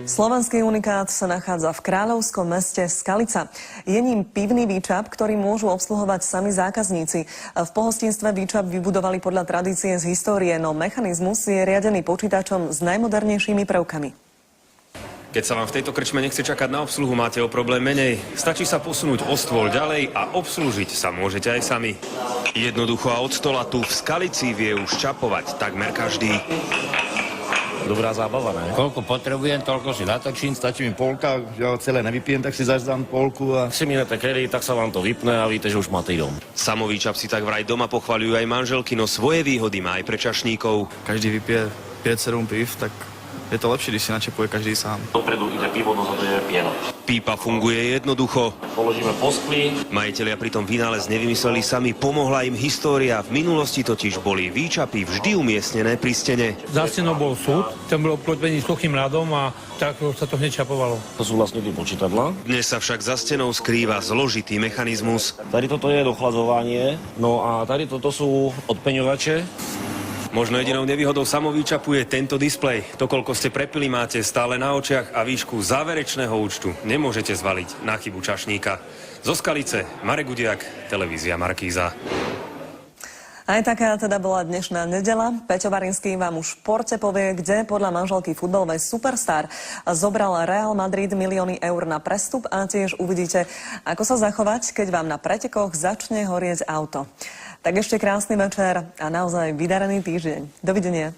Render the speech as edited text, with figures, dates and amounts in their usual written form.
Slovenský unikát sa nachádza v kráľovskom meste Skalica. Je ním pivný výčap, ktorý môžu obsluhovať sami zákazníci. V pohostinstve výčap vybudovali podľa tradície z histórie, no mechanizmus je riadený počítačom s najmodernejšími prvkami. Keď sa vám v tejto krčme nechce čakať na obsluhu, máte o problém menej. Stačí sa posunúť o stôl ďalej a obslúžiť sa môžete aj sami. Jednoducho a od stola tu v Skalici vie už čapovať takmer každý. Dobrá zábava, ne? Koľko potrebujem, toľko si natočím, stačí mi polka, ja celé nevypijem, tak si zaždám polku a... Ak si minete kredit, tak sa vám to vypne a víte, že už máte dom. Samovýčap si tak vraj doma pochvaľujú aj manželky, no svoje výhody má aj pre čašníkov. Každý vypije 5-7 pív, tak je to lepšie, když si načepuje každý sám. Dopredu ide pivo, dozadu je pieno. Pípa funguje jednoducho. Položíme poskly. Majitelia pritom vynález nevymysleli sami, pomohla im história. V minulosti totiž boli výčapy vždy umiestnené pri stene. Za stenou bol súd, ten bol obklopený suchým ľadom a tak sa to hneď čapovalo. To sú vlastne tie počítadlá. Dnes sa však za stenou skrýva zložitý mechanizmus. Tady toto je dochladzovanie, no a tady toto sú odpeňovače. Možno jedinou nevýhodou samovýčapu je tento displej. To, koľko ste prepili, máte stále na očiach a výšku záverečného účtu nemôžete zvaliť na chybu čašníka. Zo Skalice, Marek Gudiak, televízia Markíza. Aj taká teda bola dnešná nedeľa. Peťo Varinský vám už v športe povie, kde podľa manželky futbalovej superstar zobral Real Madrid milióny eur na prestup a tiež uvidíte, ako sa zachovať, keď vám na pretekoch začne horieť auto. Tak ešte krásny večer a naozaj vydarený týždeň. Dovidenia.